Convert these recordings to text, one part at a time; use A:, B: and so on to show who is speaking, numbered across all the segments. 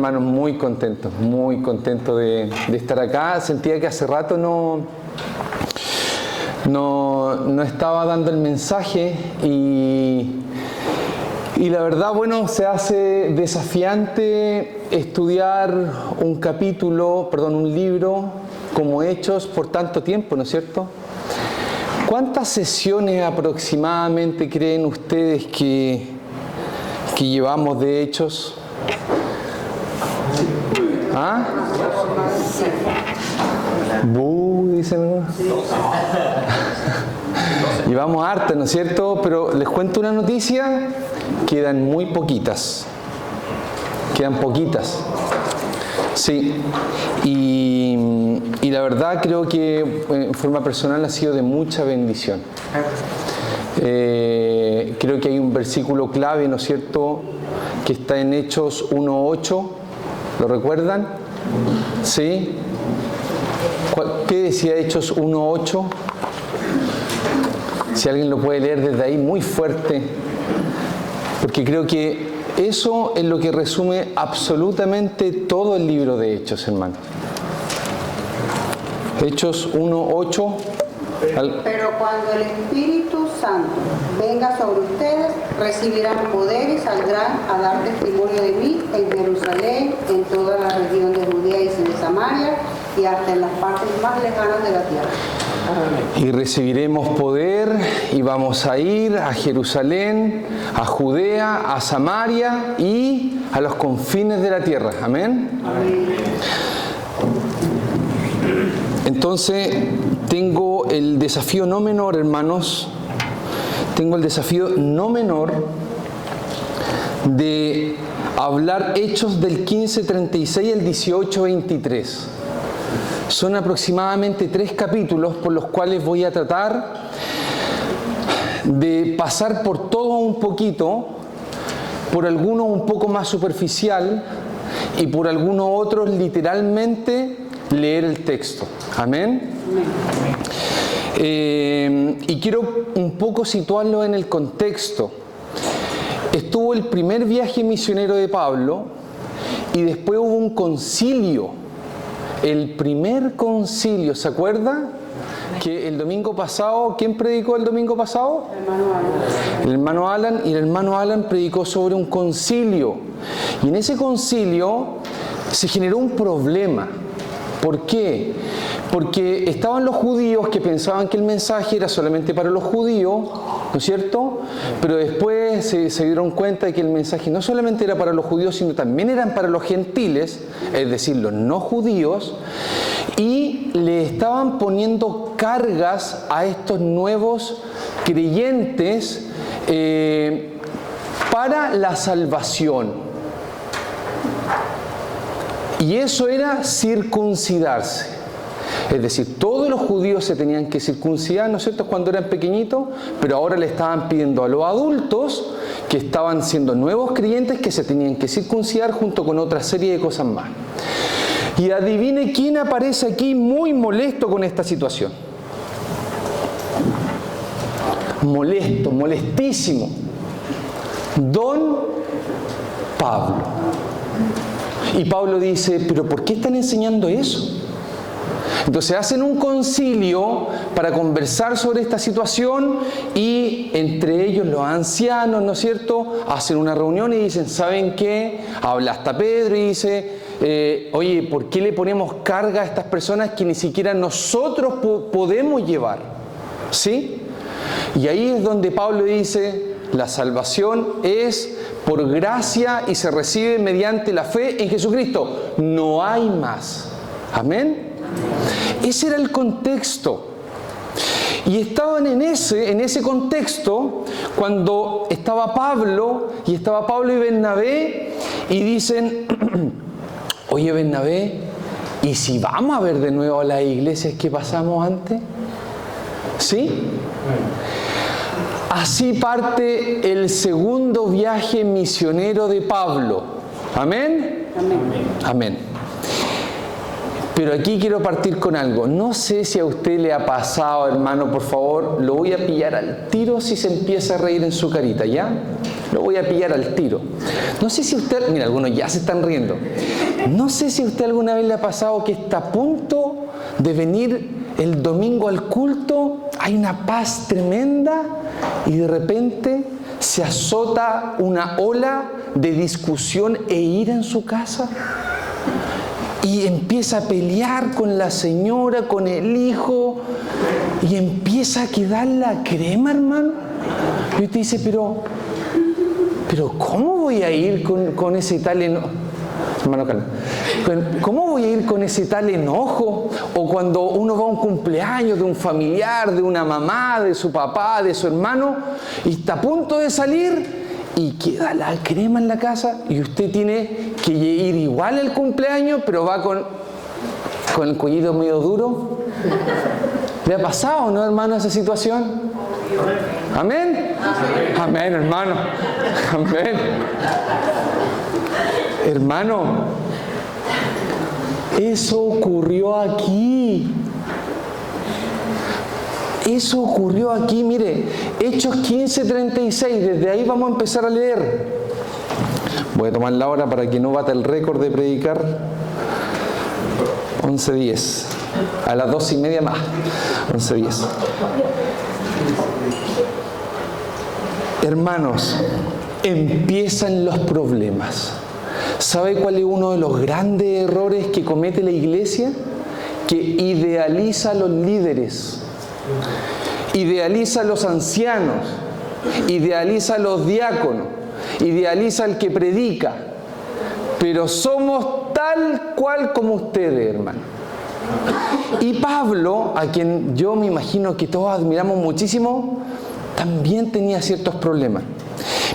A: hermanos, muy contento de estar acá. Sentía que hace rato no estaba dando el mensaje y la verdad, bueno, se hace desafiante estudiar un libro como Hechos por tanto tiempo, ¿no es cierto? ¿Cuántas sesiones aproximadamente creen ustedes que llevamos de Hechos? ¿Ah? Dicen. Llevamos harta, ¿no es cierto? Pero les cuento una noticia, quedan muy poquitas. Quedan poquitas. Sí. Y la verdad creo que en forma personal ha sido de mucha bendición. Creo que hay un versículo clave, ¿no es cierto?, que está en Hechos 1:8. ¿Lo recuerdan? ¿Sí? ¿Qué decía Hechos 1:8? Si alguien lo puede leer desde ahí muy fuerte, porque creo que eso es lo que resume absolutamente todo el libro de Hechos, hermano. Hechos 1:8.
B: Pero cuando el Espíritu Santo venga sobre ustedes, recibirán poder y saldrán a dar testimonio de mí en Jerusalén, en toda la región de Judea y de Samaria, y hasta en las partes más lejanas de la tierra.
A: Y recibiremos poder y vamos a ir a Jerusalén, a Judea, a Samaria y a los confines de la tierra. Amén.
B: Amén.
A: Entonces, tengo el desafío no menor, hermanos, de hablar Hechos del 15:36 al 18:23. Son aproximadamente 3 capítulos por los cuales voy a tratar de pasar por todo un poquito, por algunos un poco más superficial y por algunos otros literalmente leer el texto. Amén. Y quiero un poco situarlo en el contexto. Estuvo el primer viaje misionero de Pablo y después hubo un concilio. El primer concilio, ¿se acuerda? Que el domingo pasado, ¿quién predicó el domingo pasado? El hermano Alan. Y el hermano Alan predicó sobre un concilio. Y en ese concilio se generó un problema. ¿Por qué? Porque estaban los judíos que pensaban que el mensaje era solamente para los judíos, ¿no es cierto? Pero después se dieron cuenta de que el mensaje no solamente era para los judíos, sino también eran para los gentiles, es decir, los no judíos, y le estaban poniendo cargas a estos nuevos creyentes para la salvación. Y eso era circuncidarse. Es decir, todos los judíos se tenían que circuncidar, ¿no es cierto?, cuando eran pequeñitos, pero ahora le estaban pidiendo a los adultos que estaban siendo nuevos creyentes que se tenían que circuncidar junto con otra serie de cosas más. Y adivine quién aparece aquí muy molesto con esta situación. Molesto, molestísimo. Don Pablo. Y Pablo dice, ¿pero por qué están enseñando eso? Entonces hacen un concilio para conversar sobre esta situación y entre ellos los ancianos, ¿no es cierto?, hacen una reunión y dicen, ¿saben qué? Habla hasta Pedro y dice, oye, ¿por qué le ponemos carga a estas personas que ni siquiera nosotros podemos llevar? ¿Sí? Y ahí es donde Pablo dice, la salvación es por gracia y se recibe mediante la fe en Jesucristo. No hay más. Amén. Ese era el contexto. Y estaban en ese contexto cuando estaba Pablo y Bernabé y dicen, oye Bernabé, ¿y si vamos a ver de nuevo a las iglesias que pasamos antes? ¿Sí? Así parte el segundo viaje misionero de Pablo. ¿Amén?
B: Amén.
A: Amén. Pero aquí quiero partir con algo. No sé si a usted le ha pasado, hermano, por favor, lo voy a pillar al tiro si se empieza a reír en su carita, ¿ya? Lo voy a pillar al tiro. No sé si usted, mira, algunos ya se están riendo. No sé si a usted alguna vez le ha pasado que está a punto de venir el domingo al culto, hay una paz tremenda y de repente se azota una ola de discusión e ira en su casa y empieza a pelear con la señora, con el hijo y empieza a quedar la crema, hermano. Y usted dice, pero ¿cómo voy a ir con ese tal enojo? Hermano Carlos, ¿cómo voy a ir con ese tal enojo? O cuando uno va a un cumpleaños de un familiar, de una mamá, de su papá, de su hermano, y está a punto de salir y queda la crema en la casa y usted tiene que ir igual al cumpleaños, pero va con el cuellito medio duro. ¿Le ha pasado, no, hermano, esa situación? ¿Amén? Amén, hermano. Amén. Hermano, eso ocurrió aquí. Eso ocurrió aquí, mire, Hechos 15:36, desde ahí vamos a empezar a leer. Voy a tomar la hora para que no bata el récord de predicar. 11:10, a las 2:30 más. 11:10. Hermanos, empiezan los problemas. ¿Sabe cuál es uno de los grandes errores que comete la iglesia? Que idealiza a los líderes, idealiza a los ancianos, idealiza a los diáconos, idealiza al que predica. Pero somos tal cual como ustedes, hermano. Y Pablo, a quien yo me imagino que todos admiramos muchísimo, también tenía ciertos problemas.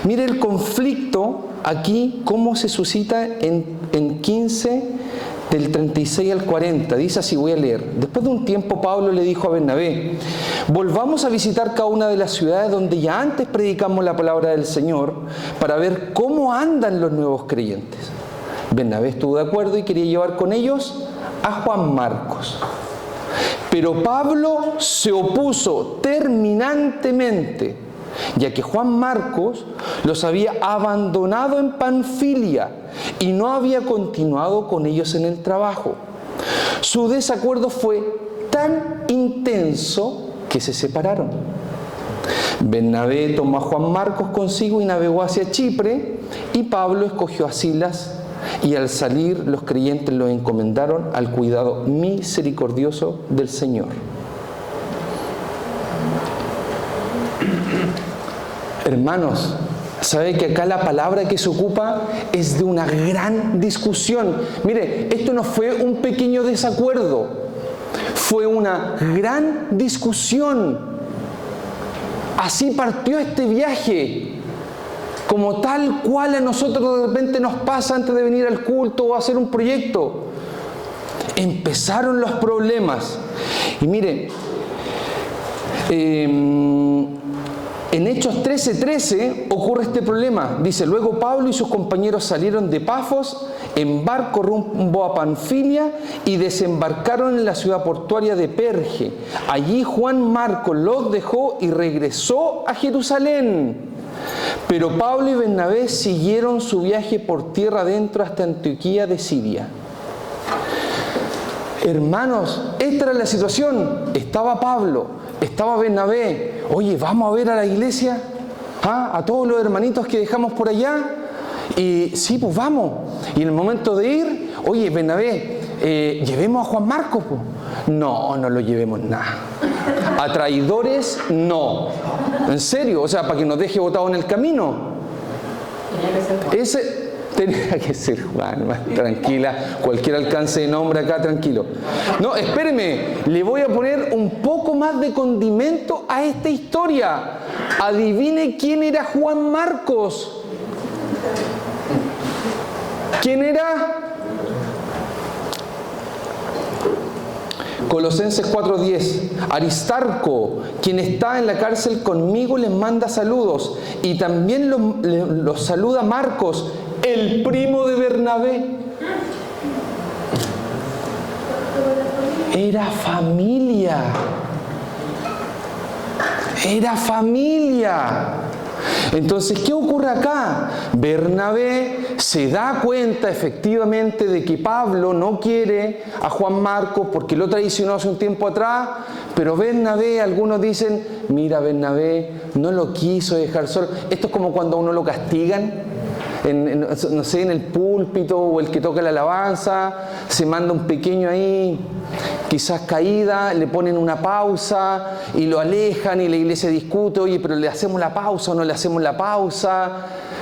A: Mire el conflicto aquí, cómo se suscita en 15, del 36 al 40. Dice así, voy a leer. Después de un tiempo, Pablo le dijo a Bernabé, volvamos a visitar cada una de las ciudades donde ya antes predicamos la palabra del Señor para ver cómo andan los nuevos creyentes. Bernabé estuvo de acuerdo y quería llevar con ellos a Juan Marcos. Pero Pablo se opuso terminantemente, ya que Juan Marcos los había abandonado en Panfilia y no había continuado con ellos en el trabajo. Su desacuerdo fue tan intenso que se separaron. Bernabé tomó a Juan Marcos consigo y navegó hacia Chipre, y Pablo escogió a Silas, y al salir los creyentes los encomendaron al cuidado misericordioso del Señor. Hermanos, ¿sabe que acá la palabra que se ocupa es de una gran discusión? Mire, esto no fue un pequeño desacuerdo, fue una gran discusión. Así partió este viaje, como tal cual a nosotros de repente nos pasa antes de venir al culto o hacer un proyecto. Empezaron los problemas. Y mire, en Hechos 13:13 ocurre este problema. Dice, luego Pablo y sus compañeros salieron de Pafos en barco rumbo a Panfilia y desembarcaron en la ciudad portuaria de Perge. Allí Juan Marcos los dejó y regresó a Jerusalén. Pero Pablo y Bernabé siguieron su viaje por tierra adentro hasta Antioquía de Siria. Hermanos, esta era la situación. Estaba Pablo, estaba Bernabé. Oye, vamos a ver a la iglesia, a todos los hermanitos que dejamos por allá. Y sí, pues vamos. Y en el momento de ir, oye, Bernabé, llevemos a Juan Marcos. Pues. No lo llevemos nada. A traidores, no. En serio, o sea, para que nos deje botado en el camino. Ese tenía que ser Juan, tranquila, cualquier alcance de nombre acá, tranquilo. No, espéreme, le voy a poner un poco más de condimento a esta historia. Adivine quién era Juan Marcos. ¿Quién era? Colosenses 4:10. Aristarco, quien está en la cárcel conmigo, les manda saludos. Y también los saluda Marcos, el primo de Bernabé. Era familia. Era familia. Entonces, ¿qué ocurre acá? Bernabé se da cuenta efectivamente de que Pablo no quiere a Juan Marcos porque lo traicionó hace un tiempo atrás, pero Bernabé, algunos dicen, mira, Bernabé no lo quiso dejar solo. Esto es como cuando a uno lo castigan, no sé, en el púlpito, o el que toca la alabanza, se manda un pequeño ahí, quizás caída, le ponen una pausa y lo alejan y la iglesia discute, oye, pero ¿le hacemos la pausa o no le hacemos la pausa?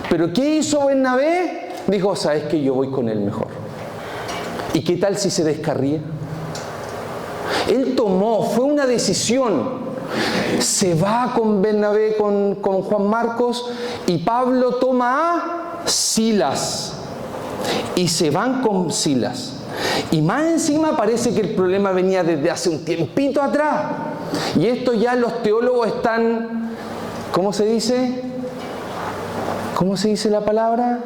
A: ¿Pero qué hizo Bernabé? Dijo, ¿sabes qué? Yo voy con él mejor. ¿Y qué tal si se descarría? Él fue una decisión. Se va con Bernabé, con Juan Marcos, y Pablo toma a Silas. Y se van con Silas. Y más encima parece que el problema venía desde hace un tiempito atrás. Y esto ya los teólogos están, ¿cómo se dice? ¿Cómo se dice la palabra?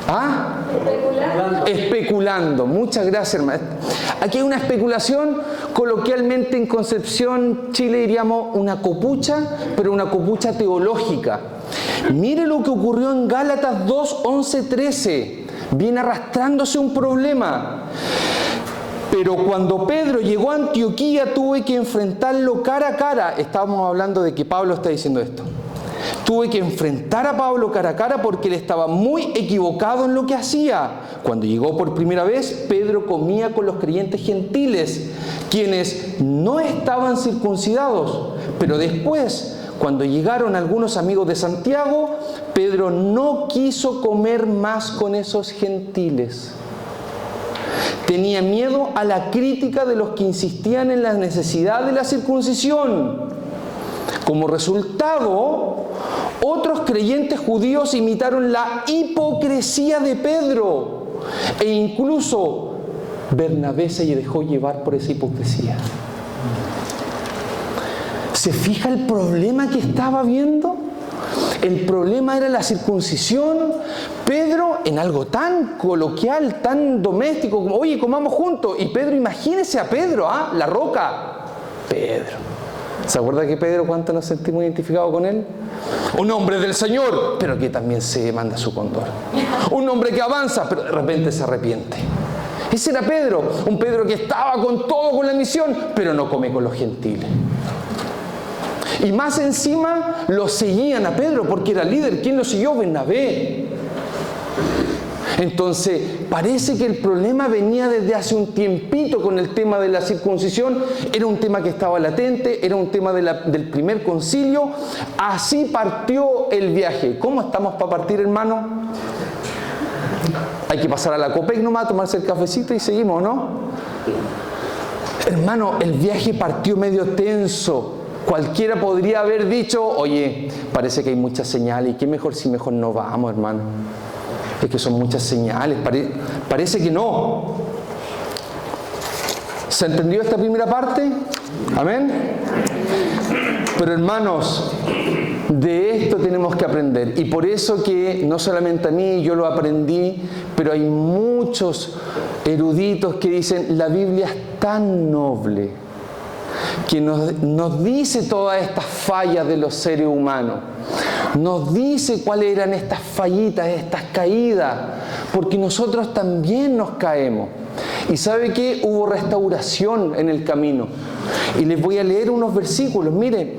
A: ¿Ah? Especulando. Muchas gracias, hermano. Aquí hay una especulación, coloquialmente en Concepción, Chile diríamos una copucha, pero una copucha teológica. Mire lo que ocurrió en Gálatas 2, 11, 13. Viene arrastrándose un problema. Pero cuando Pedro llegó a Antioquía, tuve que enfrentarlo cara a cara. Estábamos hablando de que Pablo está diciendo esto. Tuve que enfrentar a Pablo cara a cara porque él estaba muy equivocado en lo que hacía. Cuando llegó por primera vez, Pedro comía con los creyentes gentiles, quienes no estaban circuncidados. Pero después, cuando llegaron algunos amigos de Santiago, Pedro no quiso comer más con esos gentiles. Tenía miedo a la crítica de los que insistían en la necesidad de la circuncisión. Como resultado, otros creyentes judíos imitaron la hipocresía de Pedro e incluso Bernabé se dejó llevar por esa hipocresía. ¿Se fija el problema que estaba viendo? El problema era la circuncisión. Pedro, en algo tan coloquial, tan doméstico, como, oye, comamos juntos. Y Pedro, imagínese a Pedro, la roca. Pedro. ¿Se acuerda que Pedro, cuánto nos sentimos identificados con él? Un hombre del Señor, pero que también se manda su cóndor. Un hombre que avanza, pero de repente se arrepiente. Ese era Pedro, un Pedro que estaba con todo, con la misión, pero no come con los gentiles. Y más encima lo seguían a Pedro porque era líder. ¿Quién lo siguió? Bernabé. Entonces, parece que el problema venía desde hace un tiempito con el tema de la circuncisión. Era un tema que estaba latente, era un tema del primer concilio. Así partió el viaje. ¿Cómo estamos para partir, hermano? Hay que pasar a la Copec nomás, tomarse el cafecito y seguimos, ¿no? Hermano, el viaje partió medio tenso. Cualquiera podría haber dicho, oye, parece que hay muchas señales, y qué mejor si mejor no vamos, hermano. Es que son muchas señales, parece que no. ¿Se entendió esta primera parte? ¿Amén? Pero hermanos, de esto tenemos que aprender. Y por eso que no solamente a mí, yo lo aprendí, pero hay muchos eruditos que dicen, la Biblia es tan noble, que nos dice todas estas fallas de los seres humanos. Nos dice cuáles eran estas fallitas, estas caídas, porque nosotros también nos caemos. Y ¿sabe qué? Hubo restauración en el camino. Y les voy a leer unos versículos. Miren,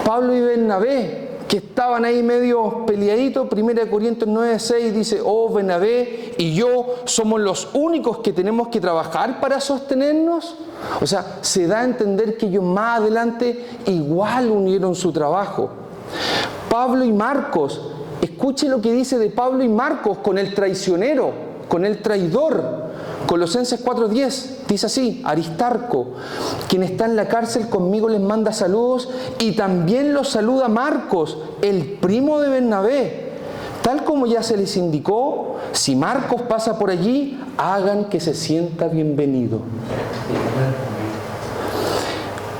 A: Pablo y Bernabé, que estaban ahí medio peleaditos, 1 Corintios 9:6 dice, oh, Bernabé y yo somos los únicos que tenemos que trabajar para sostenernos. O sea, se da a entender que ellos más adelante igual unieron su trabajo. Pablo y Marcos, escuche lo que dice de Pablo y Marcos con el traicionero, con el traidor. Colosenses 4:10 dice así, Aristarco, quien está en la cárcel conmigo les manda saludos y también los saluda Marcos, el primo de Bernabé. Tal como ya se les indicó, si Marcos pasa por allí, hagan que se sienta bienvenido.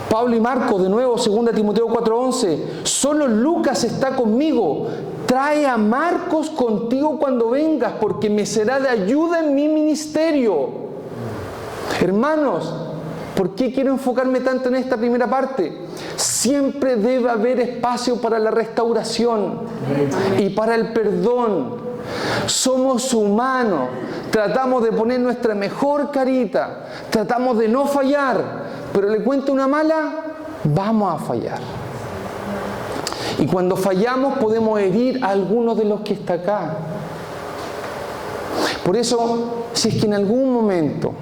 A: Pablo y Marcos, de nuevo, 2 Timoteo 4:11, solo Lucas está conmigo. Trae a Marcos contigo cuando vengas, porque me será de ayuda en mi ministerio. Hermanos, ¿Por qué quiero enfocarme tanto en esta primera parte? Siempre debe haber espacio para la restauración y para el perdón. Somos humanos, tratamos de poner nuestra mejor carita, tratamos de no fallar, pero le cuento una mala, vamos a fallar. Y cuando fallamos podemos herir a algunos de los que está acá. Por eso, si es que en algún momento,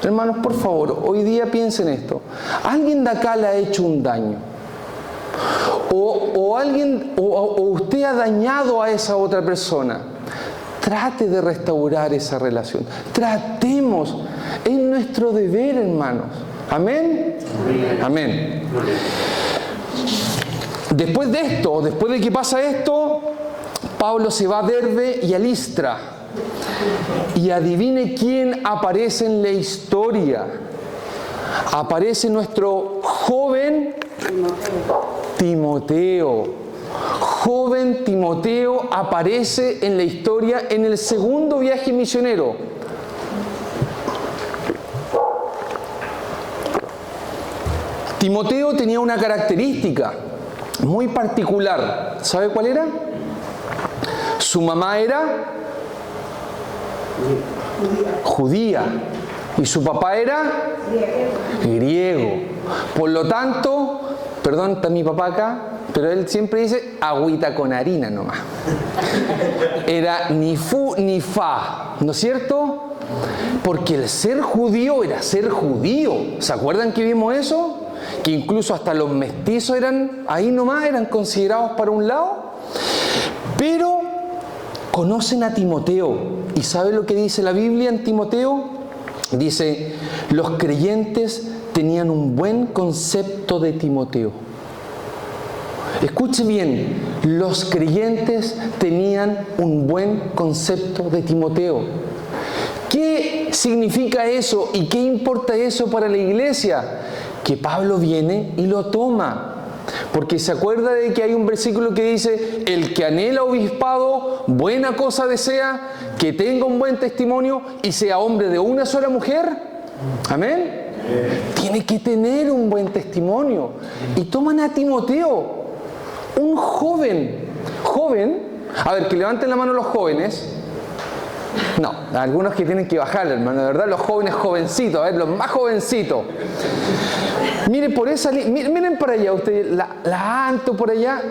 A: hermanos, por favor, hoy día piensen esto, alguien de acá le ha hecho un daño, o usted ha dañado a esa otra persona, trate de restaurar esa relación. Tratemos, es nuestro deber, hermanos. ¿Amén? Amén. Después de esto, después de que pasa esto, Pablo se va a Derbe y a Listra. Y adivine quién aparece en la historia. Aparece nuestro joven Timoteo. Joven Timoteo aparece en la historia en el segundo viaje misionero. Timoteo tenía una característica muy particular. ¿Sabe cuál era? Su mamá era judía y su papá era griego. Por lo tanto, perdón, está mi papá acá, pero él siempre dice agüita con harina nomás. Era ni fu ni fa, ¿no es cierto? Porque el ser judío era ser judío. ¿Se acuerdan que vimos eso? Que incluso hasta los mestizos eran, ahí nomás, eran considerados para un lado. Pero conocen a Timoteo. ¿Y sabe lo que dice la Biblia en Timoteo? Dice, los creyentes tenían un buen concepto de Timoteo. Escuche bien, los creyentes tenían un buen concepto de Timoteo. ¿Qué significa eso y qué importa eso para la iglesia? Que Pablo viene y lo toma. Porque se acuerda de que hay un versículo que dice, el que anhela obispado, buena cosa desea, que tenga un buen testimonio y sea hombre de una sola mujer. Amén. Tiene que tener un buen testimonio. Y toman a Timoteo, un joven. A ver, que levanten la mano los jóvenes. No, algunos que tienen que bajar, hermano, de verdad, los jóvenes jovencitos, a ver, los más jovencitos. Miren por esa miren para allá, ustedes, la Anto por allá,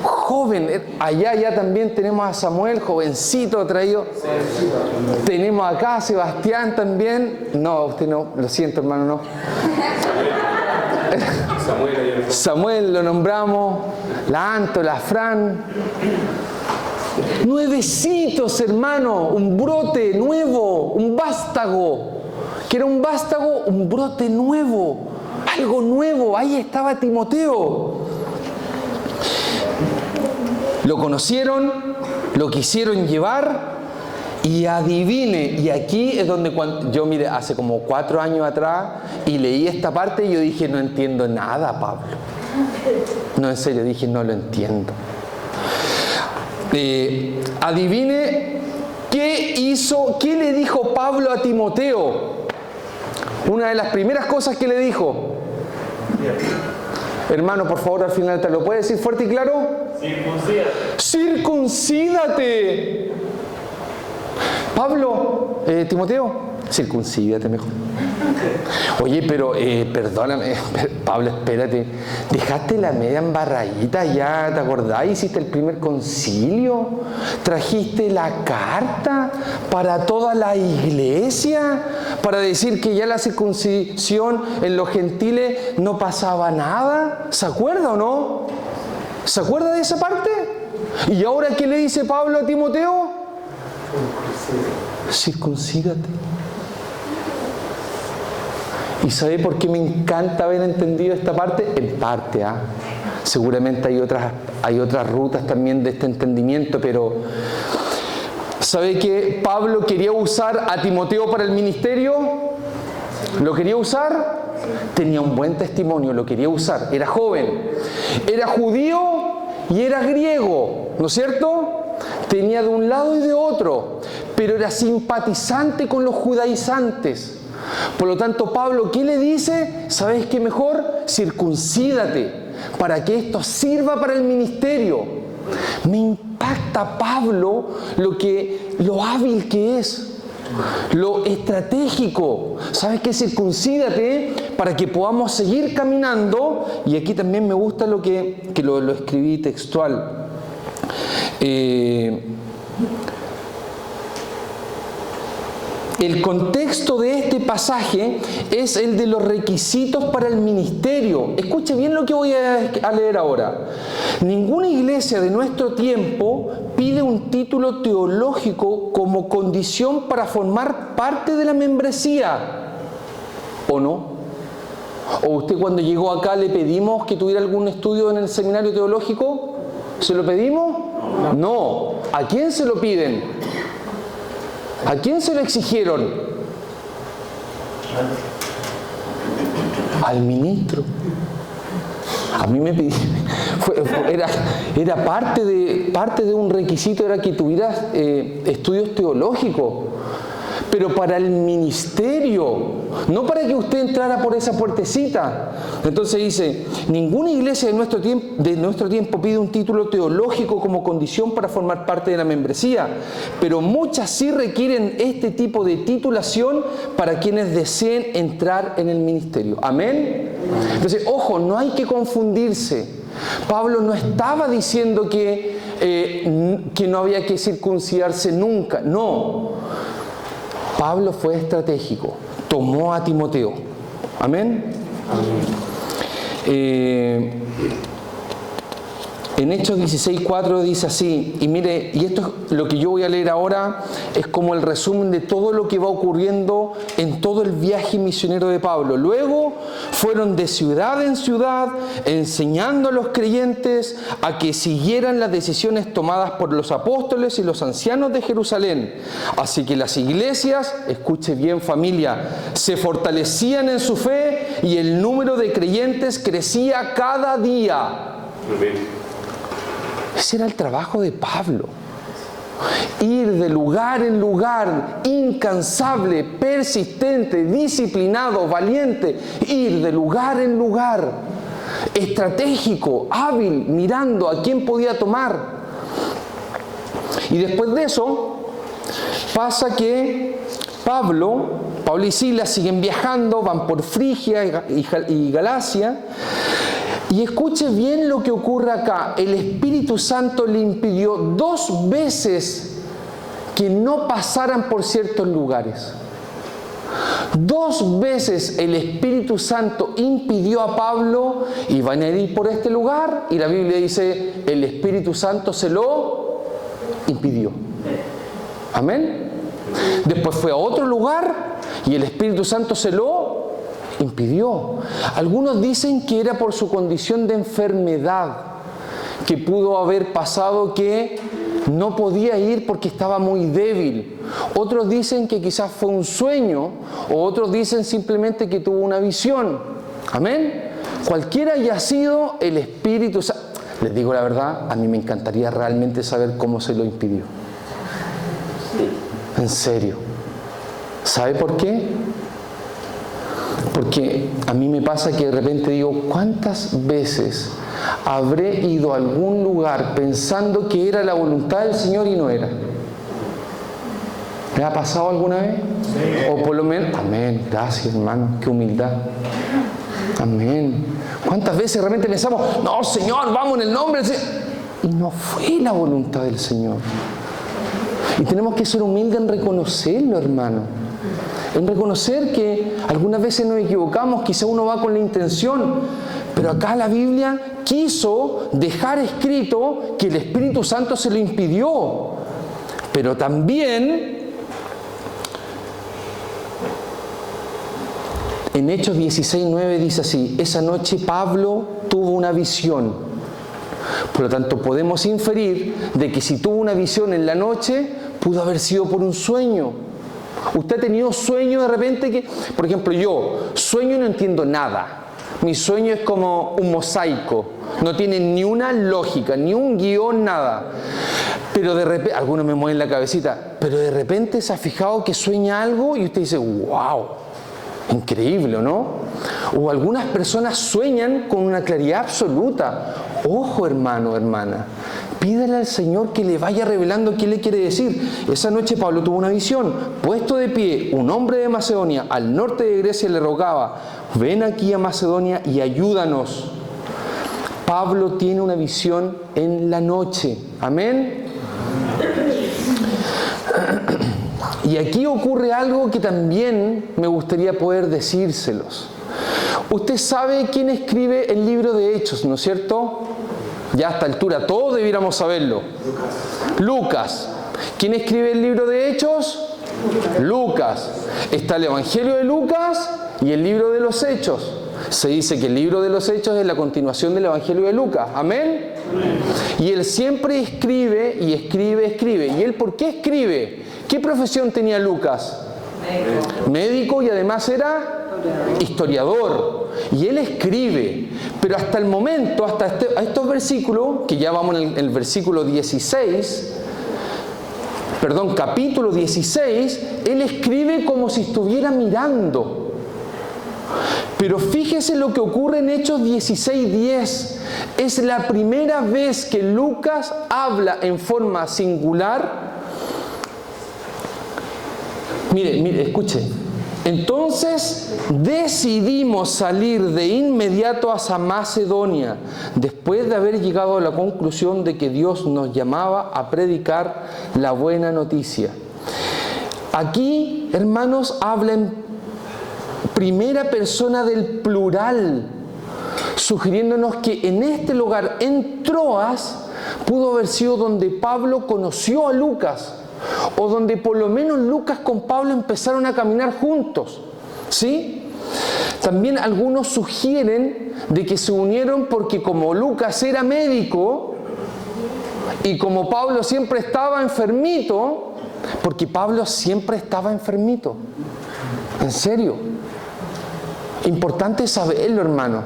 A: joven. Allá ya también tenemos a Samuel, jovencito traído. Tenemos acá a Sebastián también. No, usted no, lo siento, hermano, no. Samuel lo nombramos, la Anto, la Fran. Nuevecitos, hermano, un brote nuevo, un vástago. ¿Qué era un vástago? Un brote nuevo, algo nuevo. Ahí estaba Timoteo. Lo conocieron, lo quisieron llevar y adivine. Y aquí es donde yo mire, hace como 4 años atrás y leí esta parte y yo dije, no entiendo nada, Pablo. No, en serio, dije, no lo entiendo. Adivine qué hizo, qué le dijo Pablo a Timoteo. Una de las primeras cosas que le dijo. Hermano, por favor, al final, ¿te lo puede decir fuerte y claro? Circuncídate. Circuncídate. Pablo, Timoteo, circuncídate mejor. Oye, pero perdóname, Pablo, espérate. ¿Dejaste la media embarradita ya? ¿Te acordás? ¿Hiciste el primer concilio? ¿Trajiste la carta para toda la iglesia? Para decir que ya la circuncisión en los gentiles no pasaba nada. ¿Se acuerda o no? ¿Se acuerda de esa parte? ¿Y ahora qué le dice Pablo a Timoteo? Circuncídate. ¿Y sabe por qué me encanta haber entendido esta parte? En parte, seguramente hay otras rutas también de este entendimiento, pero ¿sabe que Pablo quería usar a Timoteo para el ministerio? ¿Lo quería usar? Tenía un buen testimonio, lo quería usar. Era joven, era judío y era griego, ¿no es cierto? Tenía de un lado y de otro, pero era simpatizante con los judaizantes. Por lo tanto, Pablo, ¿qué le dice? ¿Sabes qué mejor? Circuncídate, para que esto sirva para el ministerio. Me impacta Pablo lo hábil que es, lo estratégico. ¿Sabes qué? Circuncídate para que podamos seguir caminando. Y aquí también me gusta lo que lo escribí textual. El contexto de este pasaje es el de los requisitos para el ministerio. Escuche bien lo que voy a leer ahora. Ninguna iglesia de nuestro tiempo pide un título teológico como condición para formar parte de la membresía. ¿O no? ¿O usted cuando llegó acá le pedimos que tuviera algún estudio en el seminario teológico? ¿Se lo pedimos? No. ¿A quién se lo piden? ¿A quién se lo exigieron? Al ministro. A mí me pidió, era parte de un requisito, era que tuvieras estudios teológicos, pero para el ministerio, no para que usted entrara por esa puertecita. Entonces dice, ninguna iglesia de nuestro tiempo pide un título teológico como condición para formar parte de la membresía, pero muchas sí requieren este tipo de titulación para quienes deseen entrar en el ministerio. ¿Amén? Entonces, ojo, no hay que confundirse. Pablo no estaba diciendo que no había que circuncidarse nunca. No. Pablo fue estratégico. Tomó a Timoteo. ¿Amén? En Hechos 16:4 dice así, y mire, y esto es lo que yo voy a leer ahora, es como el resumen de todo lo que va ocurriendo en todo el viaje misionero de Pablo. Luego fueron de ciudad en ciudad enseñando a los creyentes a que siguieran las decisiones tomadas por los apóstoles y los ancianos de Jerusalén. Así que las iglesias, escuche bien familia, se fortalecían en su fe y el número de creyentes crecía cada día. Amén. Ese era el trabajo de Pablo. Ir de lugar en lugar, incansable, persistente, disciplinado, valiente. Ir de lugar en lugar, estratégico, hábil, mirando a quién podía tomar. Y después de eso, pasa que Pablo y Silas siguen viajando, van por Frigia y Galacia. Y escuche bien lo que ocurre acá. El Espíritu Santo le impidió 2 veces que no pasaran por ciertos lugares. 2 veces el Espíritu Santo impidió a Pablo, iban a ir por este lugar, y la Biblia dice, el Espíritu Santo se lo impidió. Amén. Después fue a otro lugar y el Espíritu Santo se lo impidió. Algunos dicen que era por su condición de enfermedad, que pudo haber pasado que no podía ir porque estaba muy débil. Otros dicen que quizás fue un sueño, o otros dicen simplemente que tuvo una visión. Amén. Cualquiera haya sido, el Espíritu Santo, les digo la verdad, a mí me encantaría realmente saber cómo se lo impidió. En serio. ¿Sabe por qué? Porque a mí me pasa que de repente digo, ¿cuántas veces habré ido a algún lugar pensando que era la voluntad del Señor y no era? ¿Me ha pasado alguna vez? Sí. O por lo menos, amén, gracias hermano, qué humildad. Amén. ¿Cuántas veces de repente pensamos, no Señor, vamos en el nombre del Señor? Y no fue la voluntad del Señor. Y tenemos que ser humildes en reconocerlo, hermano. En reconocer que algunas veces nos equivocamos, quizá uno va con la intención, pero acá la Biblia quiso dejar escrito que el Espíritu Santo se lo impidió. Pero también en Hechos 16:9 dice así, esa noche Pablo tuvo una visión. Por lo tanto, podemos inferir de que si tuvo una visión en la noche, pudo haber sido por un sueño. Usted ha tenido sueños de repente que, por ejemplo, yo sueño y no entiendo nada. Mi sueño es como un mosaico. No tiene ni una lógica, ni un guión, nada. Pero de repente, algunos me mueven la cabecita, pero de repente se ha fijado que sueña algo y usted dice, wow. Increíble, ¿no? O algunas personas sueñan con una claridad absoluta. Ojo, hermano, hermana. Pídele al Señor que le vaya revelando qué le quiere decir. Esa noche Pablo tuvo una visión. Puesto de pie, un hombre de Macedonia, al norte de Grecia, le rogaba: ven aquí a Macedonia y ayúdanos. Pablo tiene una visión en la noche. Amén. Y aquí ocurre algo que también me gustaría poder decírselos. Usted sabe quién escribe el libro de Hechos, ¿no es cierto? Ya a esta altura todos debiéramos saberlo. Lucas. ¿Quién escribe el libro de Hechos? Lucas. Está el Evangelio de Lucas y el libro de los Hechos. Se dice que el libro de los Hechos es la continuación del Evangelio de Lucas. ¿Amén? Y él siempre escribe y escribe, escribe. ¿Y él por qué escribe? ¿Qué profesión tenía Lucas? Médico, y además era historiador. Y él escribe. Pero hasta el momento, hasta estos versículos, que ya vamos en el versículo 16, capítulo 16, él escribe como si estuviera mirando. Pero fíjese lo que ocurre en Hechos 16:10. Es la primera vez que Lucas habla en forma singular. Mire, escuche. Entonces decidimos salir de inmediato hacia Macedonia, después de haber llegado a la conclusión de que Dios nos llamaba a predicar la buena noticia. Aquí, hermanos, habla en primera persona del plural, sugiriéndonos que en este lugar, en Troas, pudo haber sido donde Pablo conoció a Lucas, o donde por lo menos Lucas con Pablo empezaron a caminar juntos, ¿sí? También algunos sugieren de que se unieron porque como Lucas era médico y como Pablo siempre estaba enfermito, porque Pablo siempre estaba enfermito, en serio. Importante saberlo, hermano,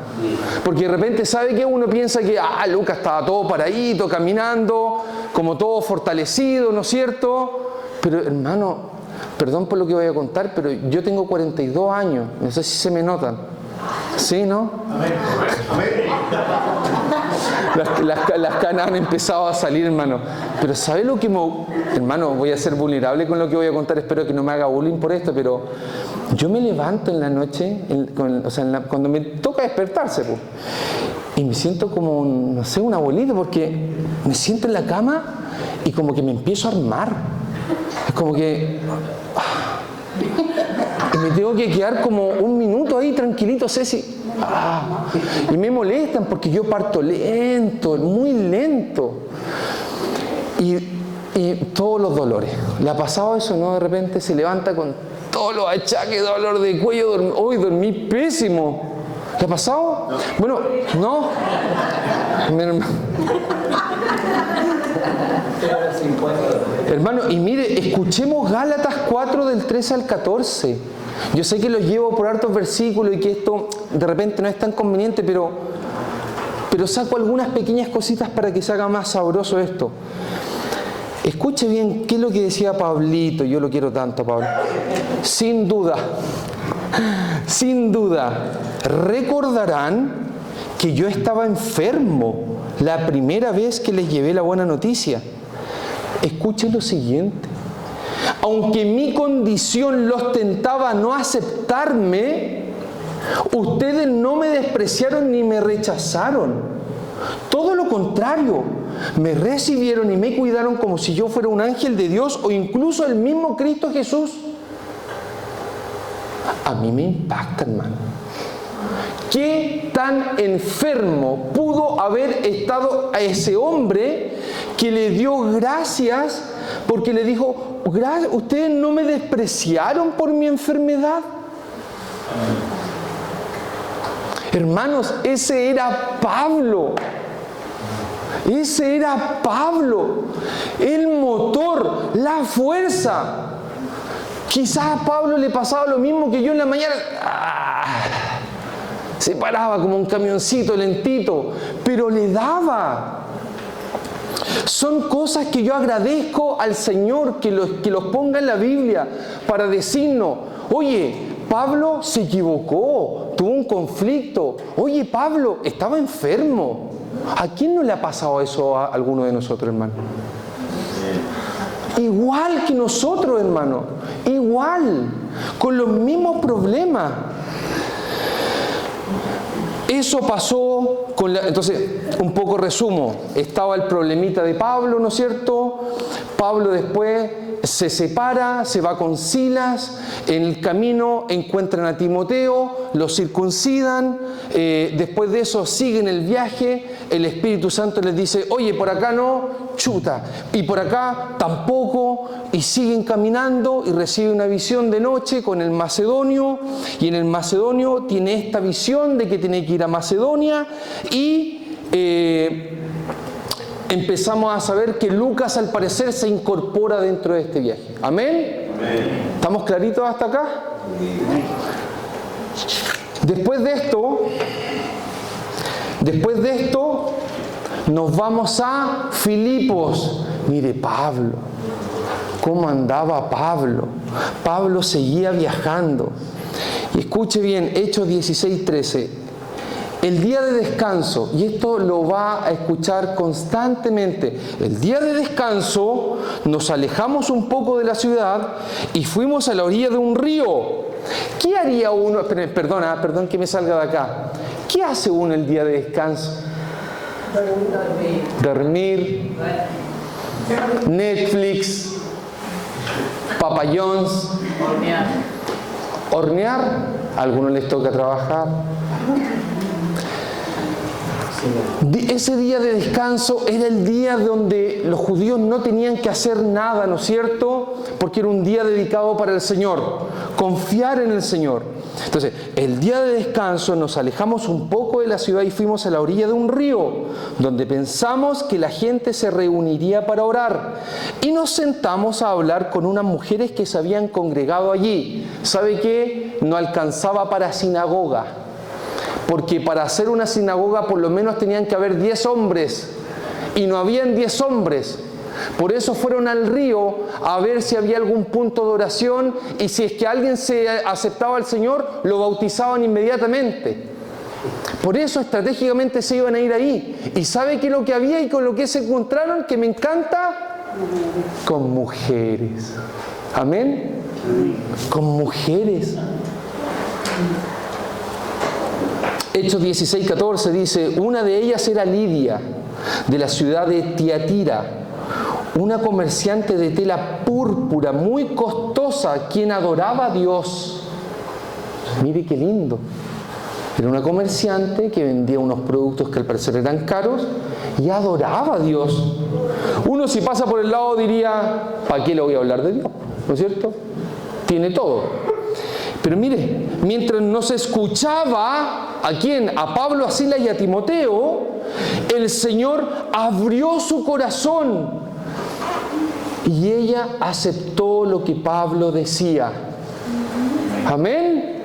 A: porque de repente, ¿sabe qué? Uno piensa que Lucas estaba todo paradito, caminando, como todo fortalecido, ¿no es cierto? Pero, hermano, perdón por lo que voy a contar, pero yo tengo 42 años, no sé si se me notan. ¿Sí, no? Las canas han empezado a salir, hermano. Pero ¿sabe lo que hermano, voy a ser vulnerable con lo que voy a contar, espero que no me haga bullying por esto, pero yo me levanto en la noche, cuando me toca despertarse, pues, y me siento como, un abuelito, porque me siento en la cama y como que me empiezo a armar. Es como que... y me tengo que quedar como un minuto ahí tranquilito, Ceci. Y me molestan porque yo parto lento, muy lento. Y todos los dolores. ¿Le ha pasado eso, no? De repente se levanta con todos los achaques, dolor de cuello, hoy dormí pésimo. ¿Le ha pasado? Bueno, no. Hermano, y mire, escuchemos Gálatas 4 del 13 al 14. Yo sé que los llevo por hartos versículos y que esto de repente no es tan conveniente, pero saco algunas pequeñas cositas para que se haga más sabroso esto. Escuche bien qué es lo que decía Pablito. Yo lo quiero tanto, Pablo. Sin duda, recordarán que yo estaba enfermo la primera vez que les llevé la buena noticia. Escuchen lo siguiente. Aunque mi condición los tentaba a no aceptarme, ustedes no me despreciaron ni me rechazaron. Todo lo contrario, me recibieron y me cuidaron como si yo fuera un ángel de Dios o incluso el mismo Cristo Jesús. A mí me impacta, hermano. ¿Qué tan enfermo pudo haber estado a ese hombre que le dio gracias porque le dijo: ustedes no me despreciaron por mi enfermedad? Hermanos, ese era Pablo. Ese era Pablo. El motor, la fuerza. Quizás a Pablo le pasaba lo mismo que yo en la mañana. Se paraba como un camioncito lentito, pero le daba. Son cosas que yo agradezco al Señor que los ponga en la Biblia para decirnos: oye, Pablo se equivocó, tuvo un conflicto. Oye, Pablo estaba enfermo. ¿A quién no le ha pasado eso a alguno de nosotros, hermano? Igual que nosotros, hermano. Igual. Con los mismos problemas. Eso pasó con entonces, un poco resumo. Estaba el problemita de Pablo, ¿no es cierto? Pablo después se separa, se va con Silas, en el camino encuentran a Timoteo, lo circuncidan, después de eso siguen el viaje, el Espíritu Santo les dice, oye, por acá no, chuta, y por acá tampoco, y siguen caminando y recibe una visión de noche con el macedonio, y en el macedonio tiene esta visión de que tiene que ir a Macedonia, y empezamos a saber que Lucas al parecer se incorpora dentro de este viaje. ¿Amén? Amén. ¿Estamos claritos hasta acá? Después de esto, nos vamos a Filipos. Mire, Pablo, ¿cómo andaba Pablo? Pablo seguía viajando. Y escuche bien, Hechos 16:13. El día de descanso, y esto lo va a escuchar constantemente, el día de descanso nos alejamos un poco de la ciudad y fuimos a la orilla de un río. ¿Qué haría uno? Perdón que me salga de acá. ¿Qué hace uno el día de descanso? Dormir. Netflix. Papa John's. Hornear. A algunos les toca trabajar. Ese día de descanso era el día donde los judíos no tenían que hacer nada, ¿no es cierto? Porque era un día dedicado para el Señor, confiar en el Señor. Entonces, el día de descanso nos alejamos un poco de la ciudad y fuimos a la orilla de un río, donde pensamos que la gente se reuniría para orar. Y nos sentamos a hablar con unas mujeres que se habían congregado allí. ¿Sabe qué? No alcanzaba para sinagoga. Porque para hacer una sinagoga por lo menos tenían que haber 10 hombres y no habían 10 hombres. Por eso fueron al río a ver si había algún punto de oración y si es que alguien se aceptaba al Señor, lo bautizaban inmediatamente. Por eso estratégicamente se iban a ir ahí. ¿Y sabe qué es lo que había y con lo que se encontraron? Que me encanta. Con mujeres. Amén. Con mujeres. Hechos 16:14 dice, una de ellas era Lidia, de la ciudad de Tiatira, una comerciante de tela púrpura muy costosa, quien adoraba a Dios. Mire qué lindo. Era una comerciante que vendía unos productos que al parecer eran caros y adoraba a Dios. Uno si pasa por el lado diría, ¿para qué le voy a hablar de Dios? ¿No es cierto? Tiene todo. Pero mire, mientras nos escuchaba, ¿a quién? A Pablo, a Silas y a Timoteo, el Señor abrió su corazón y ella aceptó lo que Pablo decía. Amén.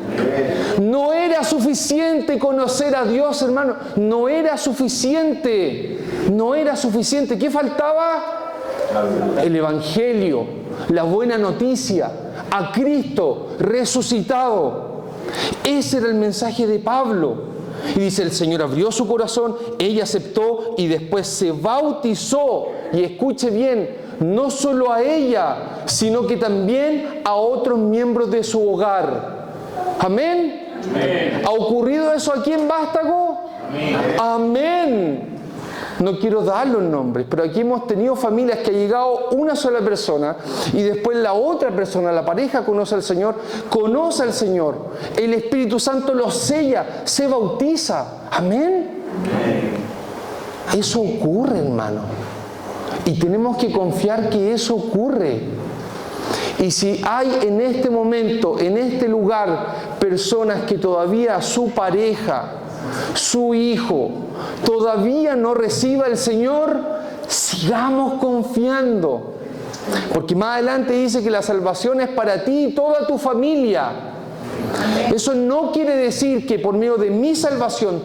A: No era suficiente conocer a Dios, hermano. No era suficiente. No era suficiente. ¿Qué faltaba? El Evangelio, la buena noticia. A Cristo resucitado. Ese era el mensaje de Pablo. Y dice, el Señor abrió su corazón, ella aceptó y después se bautizó. Y escuche bien, no solo a ella, sino que también a otros miembros de su hogar. ¿Amén? Amén. ¿Ha ocurrido eso aquí en Vástago? Amén. Amén. No quiero dar los nombres, pero aquí hemos tenido familias que ha llegado una sola persona y después la otra persona, la pareja conoce al Señor, el Espíritu Santo los sella, se bautiza. Amén. Eso ocurre, hermano. Y tenemos que confiar que eso ocurre. Y si hay en este momento, en este lugar, personas que todavía su pareja, su hijo, todavía no reciba el Señor, sigamos confiando. Porque más adelante dice que la salvación es para ti y toda tu familia. Eso Eso no quiere decir que por medio de mi salvación,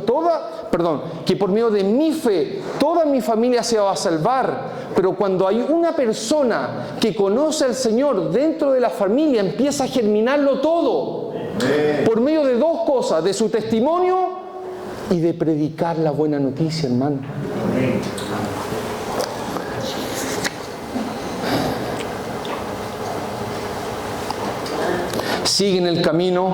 A: que por medio de mi fe, toda mi familia se va a salvar. Pero cuando hay una persona que conoce al Señor dentro de la familia, empieza a germinarlo todo. Por medio de dos cosas, de su testimonio y de predicar la buena noticia, hermano. Siguen el camino.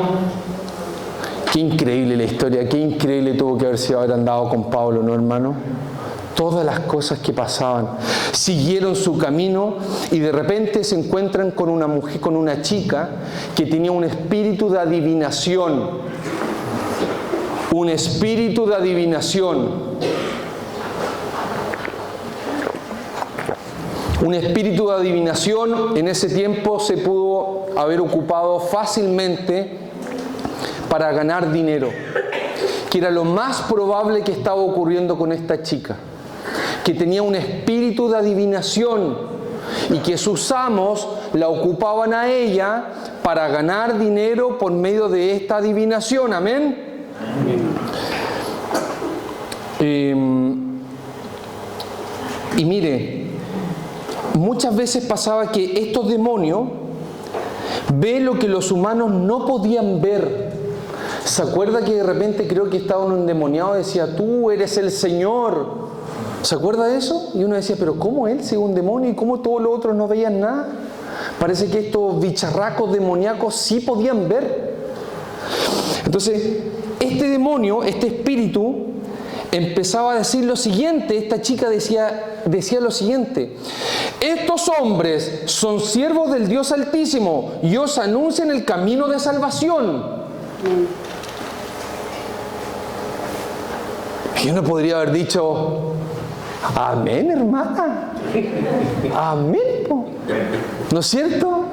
A: Qué increíble la historia, qué increíble tuvo que haber andado con Pablo, ¿no, hermano? Todas las cosas que pasaban. Siguieron su camino y de repente se encuentran con una mujer, con una chica que tenía un espíritu de adivinación. Un espíritu de adivinación. Un espíritu de adivinación en ese tiempo se pudo haber ocupado fácilmente para ganar dinero, que era lo más probable que estaba ocurriendo con esta chica, que tenía un espíritu de adivinación y que sus amos la ocupaban a ella para ganar dinero por medio de esta adivinación. Amén. Y mire, muchas veces pasaba que estos demonios ven lo que los humanos no podían ver. ¿Se acuerda que de repente creo que estaba un endemoniado y decía, tú eres el Señor? ¿Se acuerda de eso? Y uno decía, pero ¿cómo él sigue un demonio y cómo todos los otros no veían nada? Parece que estos bicharracos demoníacos sí podían ver. Entonces, este demonio, este espíritu, empezaba a decir lo siguiente. Esta chica decía lo siguiente: estos hombres son siervos del Dios Altísimo y os anuncian el camino de salvación. Y uno podría haber dicho, amén, hermana, amén, ¿no es cierto?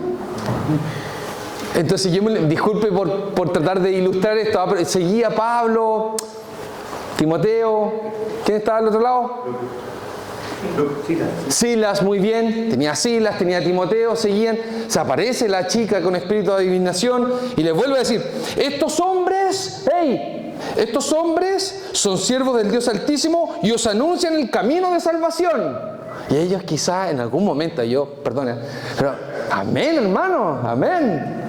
A: Entonces yo disculpe por tratar de ilustrar esto. Seguía Pablo, Timoteo, ¿quién estaba al otro lado? Silas, muy bien, tenía Silas, tenía Timoteo, seguían. Se aparece la chica con espíritu de adivinación y les vuelve a decir, estos hombres son siervos del Dios Altísimo y os anuncian el camino de salvación. Y ellos quizás en algún momento, pero amén, hermano, amén.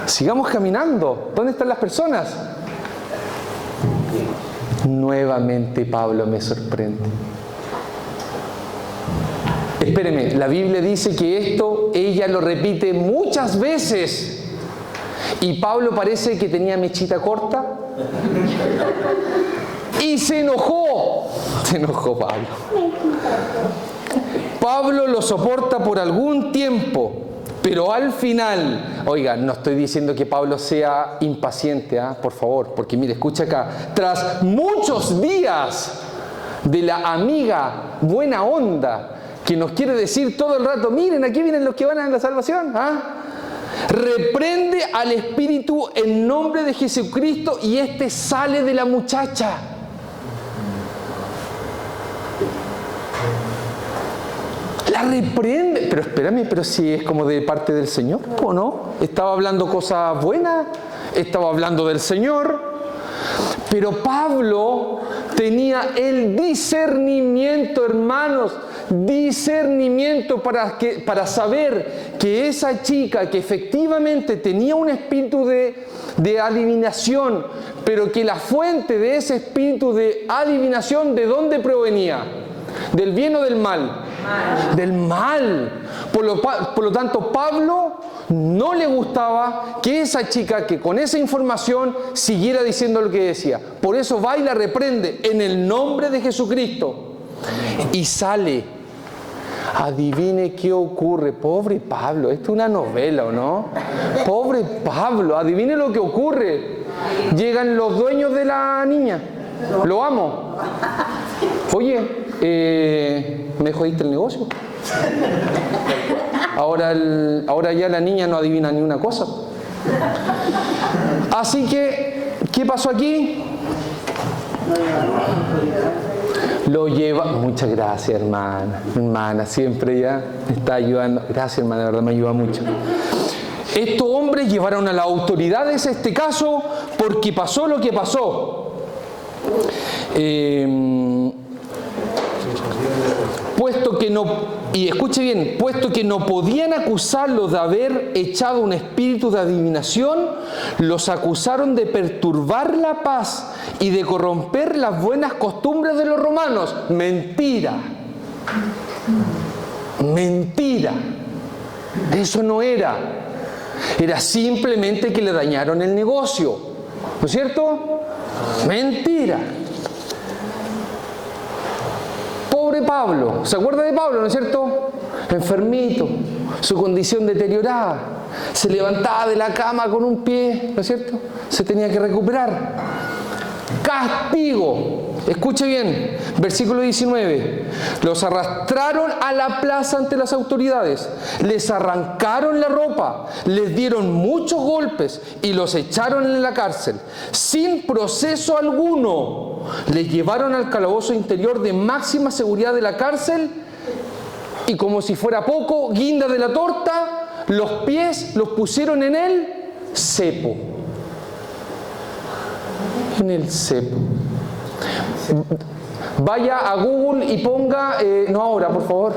A: Sigamos caminando. ¿Dónde están las personas? Nuevamente Pablo me sorprende. Espéreme, la Biblia dice que esto ella lo repite muchas veces. Y Pablo parece que tenía mechita corta. Y se enojó. Se enojó Pablo. Pablo lo soporta por algún tiempo. Pero al final, oiga, no estoy diciendo que Pablo sea impaciente, por favor, porque mire, escucha acá, tras muchos días de la amiga buena onda, que nos quiere decir todo el rato, miren, aquí vienen los que van a la salvación, reprende al espíritu en nombre de Jesucristo y este sale de la muchacha. La reprende, pero espérame, pero si es como de parte del Señor, ¿o no? Estaba hablando cosas buenas, estaba hablando del Señor, pero Pablo tenía el discernimiento, hermanos, discernimiento para saber que esa chica que efectivamente tenía un espíritu de adivinación, pero que la fuente de ese espíritu de adivinación, ¿de dónde provenía? ¿Del bien o del mal? Del mal. Por lo tanto, Pablo no le gustaba que esa chica, que con esa información siguiera diciendo lo que decía. Por eso va y la reprende en el nombre de Jesucristo. Y sale. Adivine qué ocurre. Pobre Pablo, esto es una novela, ¿o no? Pobre Pablo, adivine lo que ocurre. Llegan los dueños de la niña. Lo amo. Oye, ¿me jodiste el negocio? Ahora ya la niña no adivina ni una cosa. Así que, ¿qué pasó aquí? Lo lleva. Muchas gracias, hermana. Hermana, siempre ya me está ayudando. Gracias, hermana, de verdad me ayuda mucho. Estos hombres llevaron a las autoridades este caso porque pasó lo que pasó. Puesto que no, y escuche bien, puesto que no podían acusarlos de haber echado un espíritu de adivinación, los acusaron de perturbar la paz y de corromper las buenas costumbres de los romanos. Mentira. Mentira. Eso no era. Era simplemente que le dañaron el negocio. ¿No es cierto? Mentira. Pobre Pablo. ¿Se acuerda de Pablo, no es cierto? Enfermito, su condición deteriorada. Se levantaba de la cama con un pie, ¿no es cierto? Se tenía que recuperar. Castigo. Escuche bien, versículo 19. Los arrastraron a la plaza ante las autoridades, les arrancaron la ropa, les dieron muchos golpes y los echaron en la cárcel. Sin proceso alguno, les llevaron al calabozo interior de máxima seguridad de la cárcel y, como si fuera poco, guinda de la torta, los pies los pusieron en el cepo. En el cepo. Vaya a Google y ponga, no ahora por favor,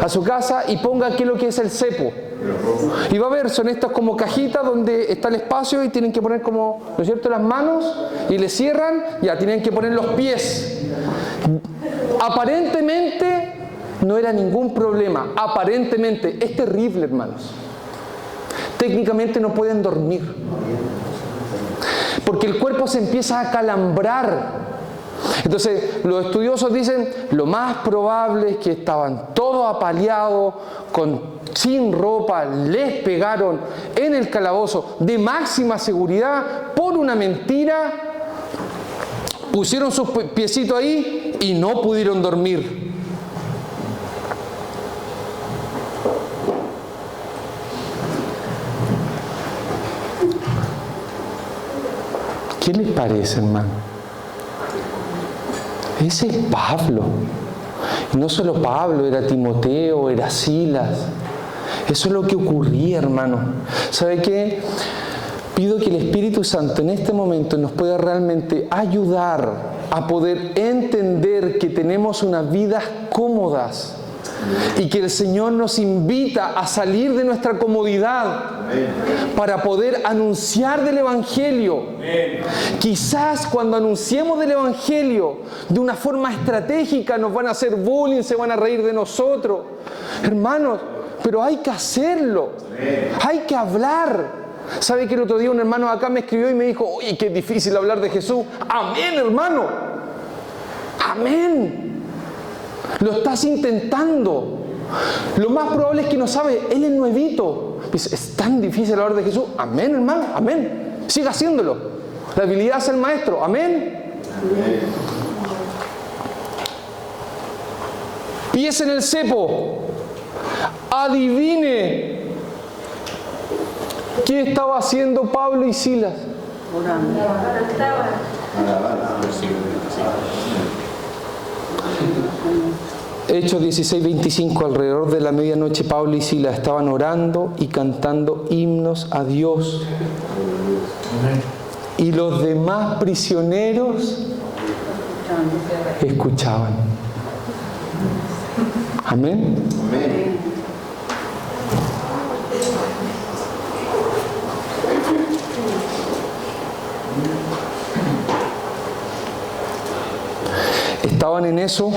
A: a su casa y ponga qué es lo que es el cepo. Y va a ver, son estas como cajitas donde está el espacio y tienen que poner como, ¿no es cierto?, las manos y le cierran, ya tienen que poner los pies. Aparentemente no era ningún problema, aparentemente, es terrible, hermanos. Técnicamente no pueden dormir, porque el cuerpo se empieza a calambrar. Entonces los estudiosos dicen, lo más probable es que estaban todos apaleados, sin ropa, les pegaron en el calabozo de máxima seguridad por una mentira, pusieron sus piecitos ahí y no pudieron dormir. ¿Qué les parece, hermano? Ese es Pablo. Y no solo Pablo, era Timoteo, era Silas. Eso es lo que ocurría, hermano. ¿Sabe qué? Pido que el Espíritu Santo en este momento nos pueda realmente ayudar a poder entender que tenemos unas vidas cómodas y que el Señor nos invita a salir de nuestra comodidad para poder anunciar del Evangelio. Quizás cuando anunciemos del Evangelio de una forma estratégica nos van a hacer bullying, se van a reír de nosotros. Hermanos, pero hay que hacerlo, hay que hablar. ¿Sabe que el otro día un hermano acá me escribió y me dijo, oye, qué difícil hablar de Jesús? Amén, hermano. Amén. Lo estás intentando. Lo más probable es que no sabe, él es nuevito. Dice, es tan difícil hablar de Jesús. Amén, hermano, amén. Siga haciéndolo. La habilidad es el maestro. Amén. Pies en el cepo. Adivine. ¿Qué estaba haciendo Pablo y Silas?
B: Orando.
A: Hechos 16:25, alrededor de la medianoche Pablo y Silas estaban orando y cantando himnos a Dios. Y los demás prisioneros escuchaban. Amén. Estaban en eso.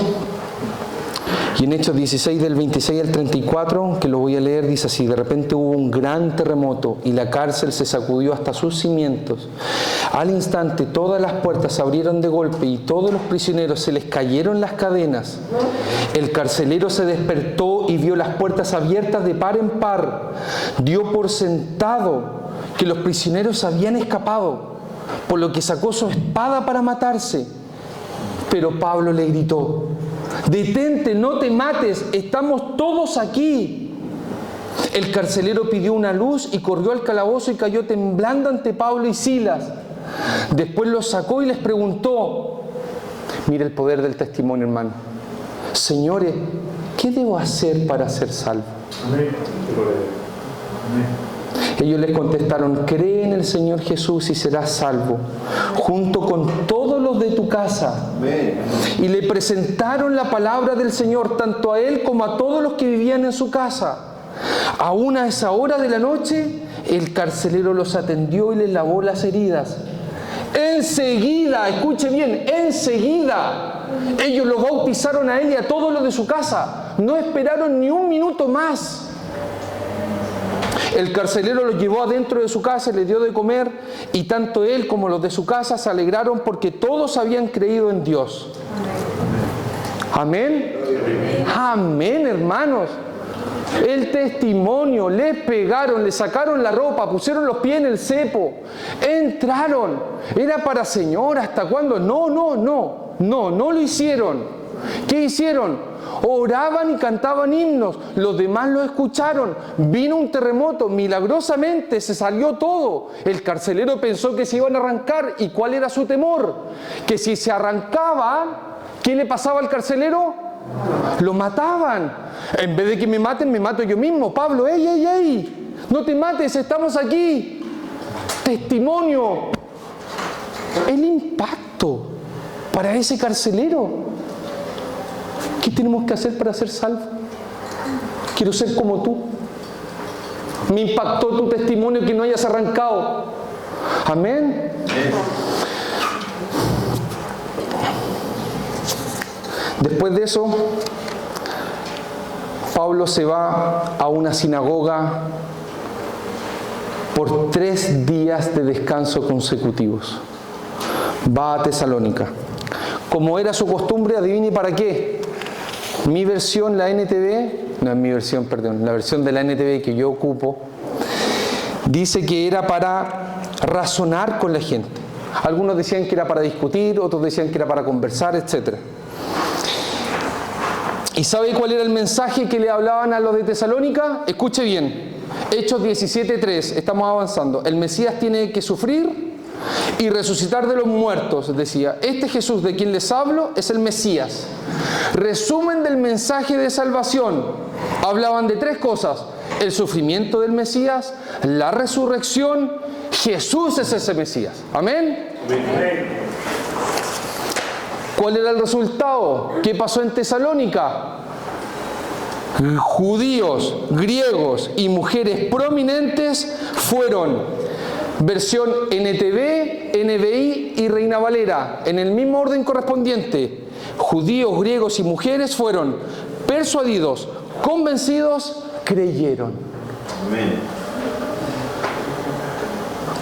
A: Y en Hechos 16, del 26 al 34, que lo voy a leer, dice así: de repente hubo un gran terremoto y la cárcel se sacudió hasta sus cimientos. Al instante todas las puertas se abrieron de golpe y todos los prisioneros se les cayeron las cadenas. El carcelero se despertó y vio las puertas abiertas de par en par. Dio por sentado que los prisioneros habían escapado, por lo que sacó su espada para matarse. Pero Pablo le gritó: detente, no te mates, estamos todos aquí. El carcelero pidió una luz y corrió al calabozo y cayó temblando ante Pablo y Silas. Después los sacó y les preguntó, mira el poder del testimonio, hermano: señores, ¿qué debo hacer para ser salvo? Ellos les contestaron: cree en el Señor Jesús y serás salvo, junto con todos los de tu casa. Y le presentaron la palabra del Señor tanto a él como a todos los que vivían en su casa. Aún a esa hora de la noche, el carcelero los atendió y les lavó las heridas. Enseguida, escuche bien, enseguida, ellos lo bautizaron a él y a todos los de su casa. No esperaron ni un minuto más. El carcelero los llevó adentro de su casa y les dio de comer, y tanto él como los de su casa se alegraron porque todos habían creído en Dios. Amén. Amén, hermanos. El testimonio, les pegaron, le sacaron la ropa, pusieron los pies en el cepo, entraron. Era para Señor, ¿hasta cuándo? No lo hicieron. ¿Qué hicieron? Oraban y cantaban himnos, los demás lo escucharon. Vino un terremoto, milagrosamente se salió todo. El carcelero pensó que se iban a arrancar. ¿Y cuál era su temor? Que si se arrancaba, ¿qué le pasaba al carcelero? Lo mataban. En vez de que me maten, me mato yo mismo. Pablo, ¡ey! No te mates, estamos aquí. Testimonio. El impacto para ese carcelero. ¿Qué tenemos que hacer para ser salvos? Quiero ser como tú. Me impactó tu testimonio, que no hayas arrancado. Amén. Después de eso, Pablo se va a una sinagoga por 3 días de descanso consecutivos. Va a Tesalónica. Como era su costumbre, adivine para qué. Mi versión, la NTV, no es mi versión, perdón, la versión de la NTV que yo ocupo, dice que era para razonar con la gente. Algunos decían que era para discutir, otros decían que era para conversar, etc. ¿Y sabe cuál era el mensaje que le hablaban a los de Tesalónica? Escuche bien, Hechos 17:3, estamos avanzando. El Mesías tiene que sufrir y resucitar de los muertos, decía. Este Jesús de quien les hablo es el Mesías. Resumen del mensaje de salvación. Hablaban de 3 cosas: el sufrimiento del Mesías, la resurrección. Jesús es ese Mesías. Amén. ¿Cuál era el resultado? ¿Qué pasó en Tesalónica? Judíos, griegos y mujeres prominentes fueron, versión NTV, NBI y Reina Valera, en el mismo orden correspondiente. Judíos, griegos y mujeres fueron persuadidos, convencidos, creyeron. Amén.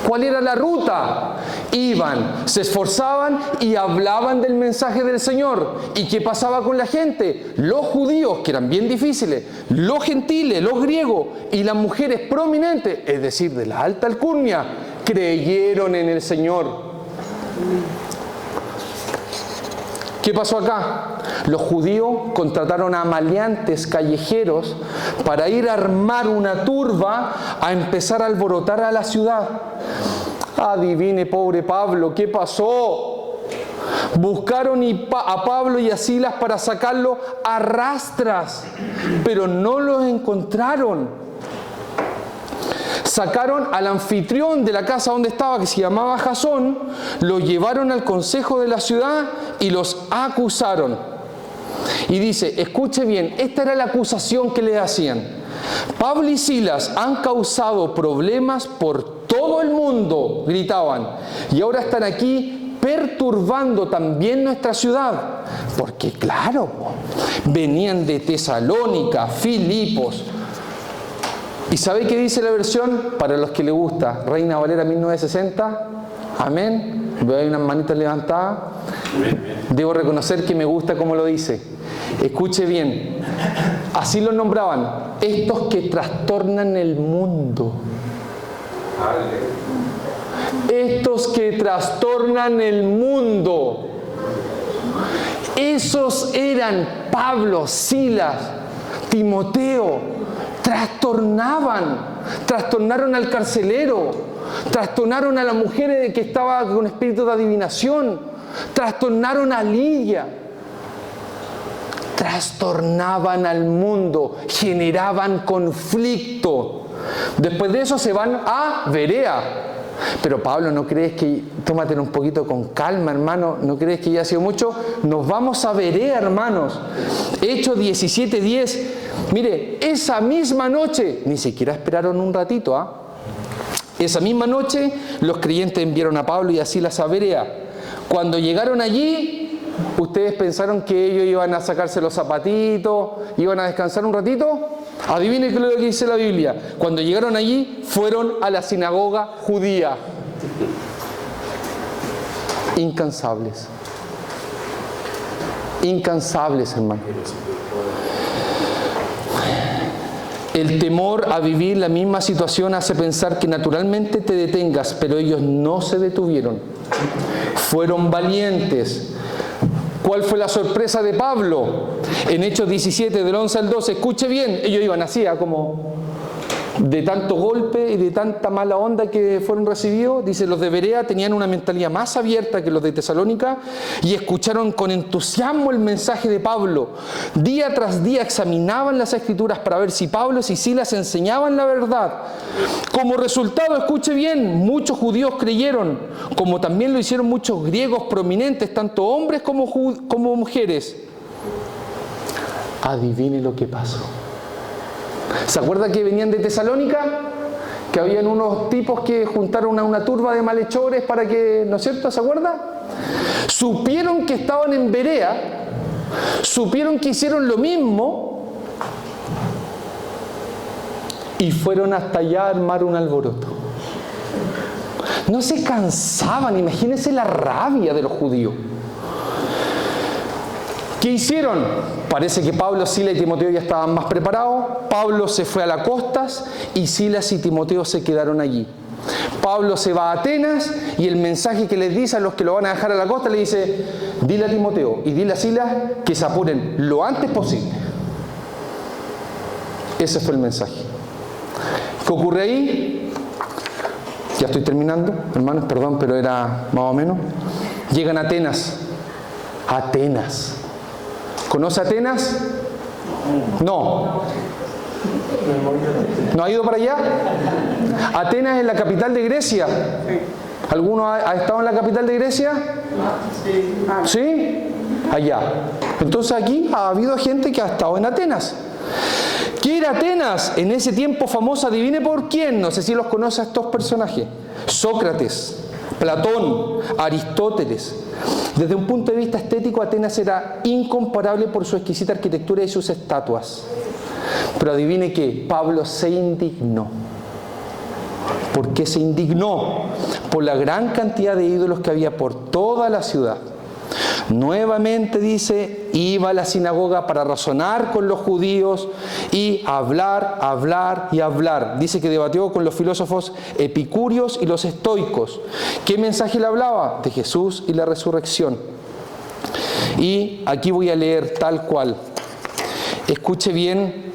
A: ¿Cuál era la ruta? Iban, se esforzaban y hablaban del mensaje del Señor. ¿Y qué pasaba con la gente? Los judíos, que eran bien difíciles, los gentiles, los griegos y las mujeres prominentes, es decir, de la alta alcurnia, creyeron en el Señor. ¿Qué pasó acá? Los judíos contrataron a maleantes callejeros para ir a armar una turba, a empezar a alborotar a la ciudad. Adivine, pobre Pablo, ¿qué pasó? Buscaron a Pablo y a Silas para sacarlo a rastras, pero no los encontraron. Sacaron al anfitrión de la casa donde estaba, que se llamaba Jasón, lo llevaron al consejo de la ciudad y los acusaron. Y dice, escuche bien, esta era la acusación que le hacían. Pablo y Silas han causado problemas por todo el mundo, gritaban, y ahora están aquí perturbando también nuestra ciudad. Porque claro, venían de Tesalónica, Filipos. ¿Y sabe qué dice la versión? Para los que les gusta, Reina Valera 1960. Amén. Veo ahí unas manitas levantadas. Debo reconocer que me gusta cómo lo dice. Escuche bien. Así los nombraban. Estos que trastornan el mundo. Estos que trastornan el mundo. Esos eran Pablo, Silas, Timoteo. Trastornaron al carcelero, trastornaron a la mujer que estaba con espíritu de adivinación, trastornaron a Lidia, trastornaban al mundo, generaban conflicto. Después de eso se van a Berea. Pero Pablo, ¿no crees que, tómatelo un poquito con calma, hermano, no crees que ya ha sido mucho? Nos vamos a Berea, hermanos. Hechos 17:10. Mire, esa misma noche, ni siquiera esperaron un ratito, ¿ah? Esa misma noche los creyentes enviaron a Pablo y a Silas a Berea. Cuando llegaron allí, ¿ustedes pensaron que ellos iban a sacarse los zapatitos, iban a descansar un ratito? Adivinen qué es lo que dice la Biblia. Cuando llegaron allí, fueron a la sinagoga judía. Incansables. Incansables, hermano. El temor a vivir la misma situación hace pensar que naturalmente te detengas, pero ellos no se detuvieron. Fueron valientes. ¿Cuál fue la sorpresa de Pablo? En Hechos 17, del 11 al 12, escuche bien, ellos iban así, como de tanto golpe y de tanta mala onda que fueron recibidos. Dice, los de Berea tenían una mentalidad más abierta que los de Tesalónica y escucharon con entusiasmo el mensaje de Pablo. Día tras día examinaban las escrituras para ver si Pablo y Silas enseñaban la verdad. Como resultado, escuche bien, muchos judíos creyeron, como también lo hicieron muchos griegos prominentes, tanto hombres como mujeres. Adivine lo que pasó. ¿Se acuerda que venían de Tesalónica? Que habían unos tipos que juntaron a una turba de malhechores para que, ¿no es cierto? ¿Se acuerda? Supieron que estaban en Berea, supieron que hicieron lo mismo y fueron hasta allá a armar un alboroto. No se cansaban, imagínense la rabia de los judíos. ¿Qué hicieron? Parece que Pablo, Silas y Timoteo ya estaban más preparados. Pablo se fue a las costas y Silas y Timoteo se quedaron allí. Pablo se va a Atenas y el mensaje que les dice a los que lo van a dejar a la costa le dice: dile a Timoteo y dile a Silas que se apuren lo antes posible. Ese fue el mensaje. ¿Qué ocurre ahí? Ya estoy terminando, hermanos, perdón, pero era más o menos. Llegan a Atenas. Atenas. ¿Conoce Atenas? No. ¿No ha ido para allá? Atenas es la capital de Grecia. ¿Alguno ha estado en la capital de Grecia? ¿Sí? Allá. Entonces aquí ha habido gente que ha estado en Atenas. ¿Qué era Atenas? En ese tiempo famosa, adivine por quién. No sé si los conoce a estos personajes. Sócrates, Platón, Aristóteles. Desde un punto de vista estético, Atenas era incomparable por su exquisita arquitectura y sus estatuas. Pero adivine qué, Pablo se indignó. ¿Por qué se indignó? Por la gran cantidad de ídolos que había por toda la ciudad. Nuevamente dice, iba a la sinagoga para razonar con los judíos y hablar. Dice que debatió con los filósofos epicúreos y los estoicos. ¿Qué mensaje le hablaba? De Jesús y la resurrección. Y aquí voy a leer tal cual. Escuche bien,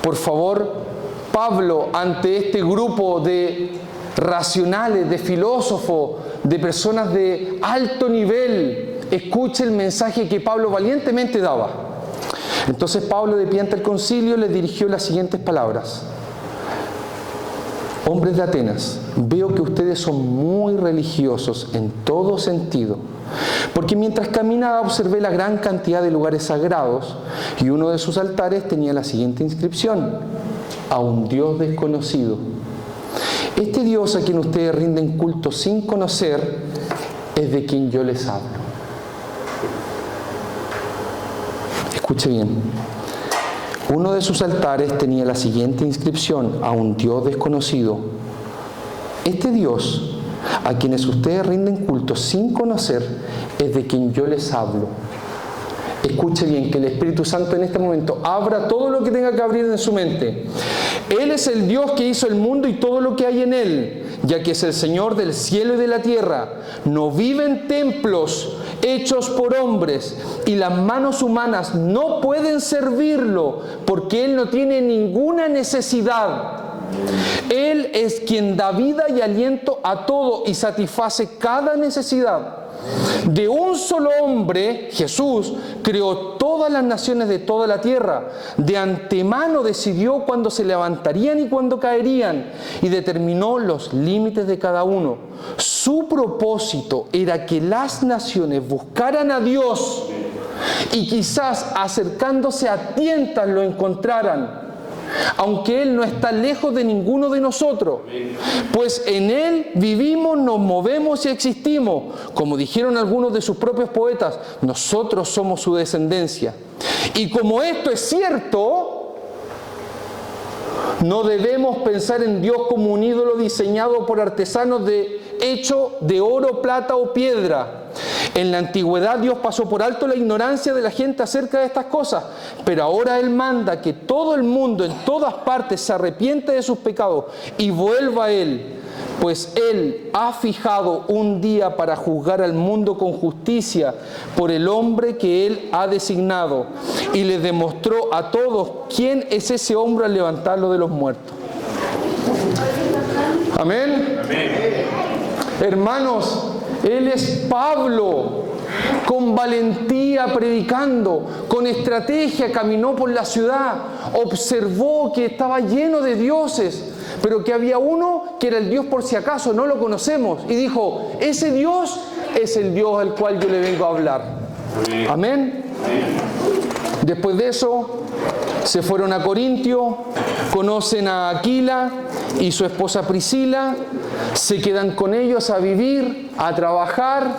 A: por favor. Pablo, ante este grupo de racionales, de filósofos, de personas de alto nivel, escuche el mensaje que Pablo valientemente daba. Entonces Pablo, de pie ante el concilio, les dirigió las siguientes palabras: hombres de Atenas, veo que ustedes son muy religiosos en todo sentido, porque mientras caminaba observé la gran cantidad de lugares sagrados y uno de sus altares tenía la siguiente inscripción: a un Dios desconocido. Este Dios a quien ustedes rinden culto sin conocer es de quien yo les hablo. Escuche bien. Uno de sus altares tenía la siguiente inscripción: a un Dios desconocido. Este Dios a quienes ustedes rinden culto sin conocer es de quien yo les hablo. Escuche bien, que el Espíritu Santo en este momento abra todo lo que tenga que abrir en su mente. Él es el Dios que hizo el mundo y todo lo que hay en él, ya que es el Señor del cielo y de la tierra. No vive en templos hechos por hombres, y las manos humanas no pueden servirlo, porque Él no tiene ninguna necesidad Él es quien da vida y aliento a todo y satisface cada necesidad. De un solo hombre, Jesús, creó todas las naciones de toda la tierra. De antemano decidió cuándo se levantarían y cuándo caerían, y determinó los límites de cada uno. Su propósito era que las naciones buscaran a Dios y quizás acercándose a tientas lo encontraran, aunque Él no está lejos de ninguno de nosotros, pues en Él vivimos, nos movemos y existimos. Como dijeron algunos de sus propios poetas, nosotros somos su descendencia. Y como esto es cierto, no debemos pensar en Dios como un ídolo diseñado por artesanos hecho de oro, plata o piedra. En la antigüedad Dios pasó por alto la ignorancia de la gente acerca de estas cosas, pero ahora Él manda que todo el mundo en todas partes se arrepiente de sus pecados y vuelva a Él, pues Él ha fijado un día para juzgar al mundo con justicia por el hombre que Él ha designado, y les demostró a todos quién es ese hombre al levantarlo de los muertos. Amén. Amén. Hermanos, Él es Pablo, con valentía predicando, con estrategia caminó por la ciudad, observó que estaba lleno de dioses, pero que había uno que era el Dios por si acaso, no lo conocemos, y dijo, ese Dios es el Dios al cual yo le vengo a hablar. Amén. Después de eso, se fueron a Corintio, conocen a Aquila y su esposa Priscila, se quedan con ellos a vivir, a trabajar,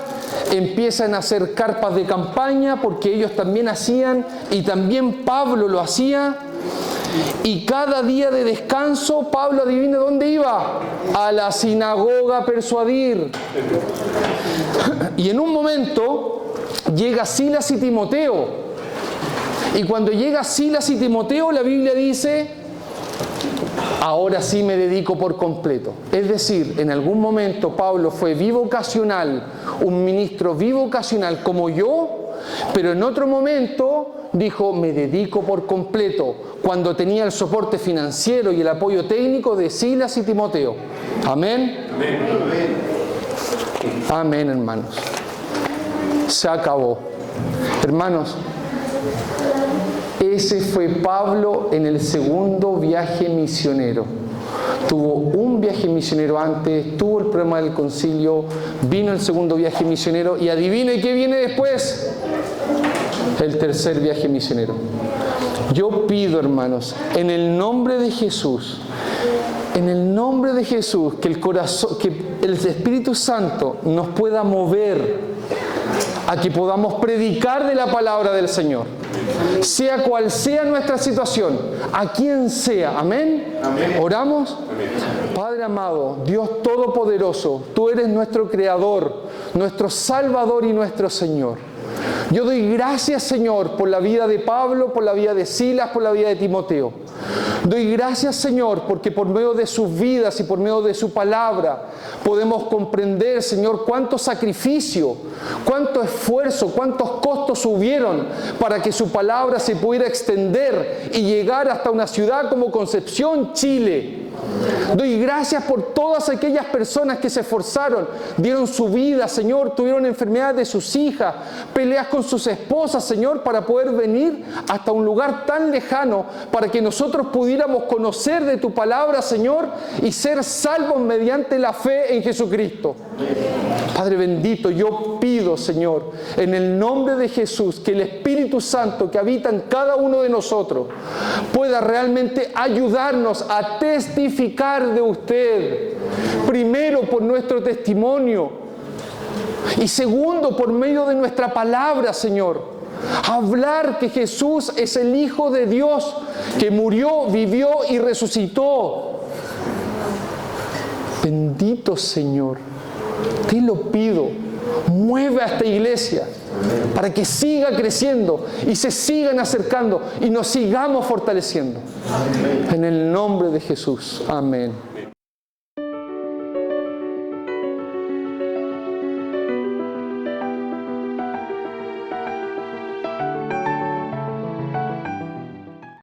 A: empiezan a hacer carpas de campaña porque ellos también hacían y también Pablo lo hacía. Y cada día de descanso, Pablo, adivine dónde iba, a la sinagoga a persuadir. Y en un momento llega Silas y Timoteo. Y cuando llega Silas y Timoteo, la Biblia dice, ahora sí me dedico por completo. Es decir, en algún momento Pablo fue bivocacional, un ministro bivocacional como yo, pero en otro momento dijo, me dedico por completo, cuando tenía el soporte financiero y el apoyo técnico de Silas y Timoteo. Amén. Amén, amén, hermanos. Se acabó. Hermanos, ese fue Pablo en el segundo viaje misionero. Tuvo un viaje misionero antes, tuvo el problema del concilio, vino el segundo viaje misionero y adivine qué viene después. El tercer viaje misionero. Yo pido, hermanos, en el nombre de Jesús, que el corazón, que el Espíritu Santo nos pueda mover a que podamos predicar de la palabra del Señor. Sea cual sea nuestra situación, a quien sea. Amén. Amén. ¿Oramos? Amén. Padre amado, Dios Todopoderoso, tú eres nuestro Creador, nuestro Salvador y nuestro Señor. Yo doy gracias, Señor, por la vida de Pablo, por la vida de Silas, por la vida de Timoteo. Doy gracias, Señor, porque por medio de sus vidas y por medio de su palabra podemos comprender, Señor, cuánto sacrificio, cuánto esfuerzo, cuántos costos hubieron para que su palabra se pudiera extender y llegar hasta una ciudad como Concepción, Chile. Doy gracias por todas aquellas personas que se esforzaron, dieron su vida, Señor, tuvieron enfermedades de sus hijas, peleas con sus esposas, Señor, para poder venir hasta un lugar tan lejano, para que nosotros pudiéramos conocer de tu palabra, Señor, y ser salvos mediante la fe en Jesucristo. Padre bendito, yo pido, Señor, en el nombre de Jesús, que el Espíritu Santo que habita en cada uno de nosotros pueda realmente ayudarnos a testificar de usted. Primero, por nuestro testimonio. Y segundo, por medio de nuestra palabra, Señor. Hablar que Jesús es el Hijo de Dios, que murió, vivió y resucitó. Bendito Señor. Te lo pido, mueve a esta iglesia para que siga creciendo y se sigan acercando y nos sigamos fortaleciendo. En el nombre de Jesús. Amén.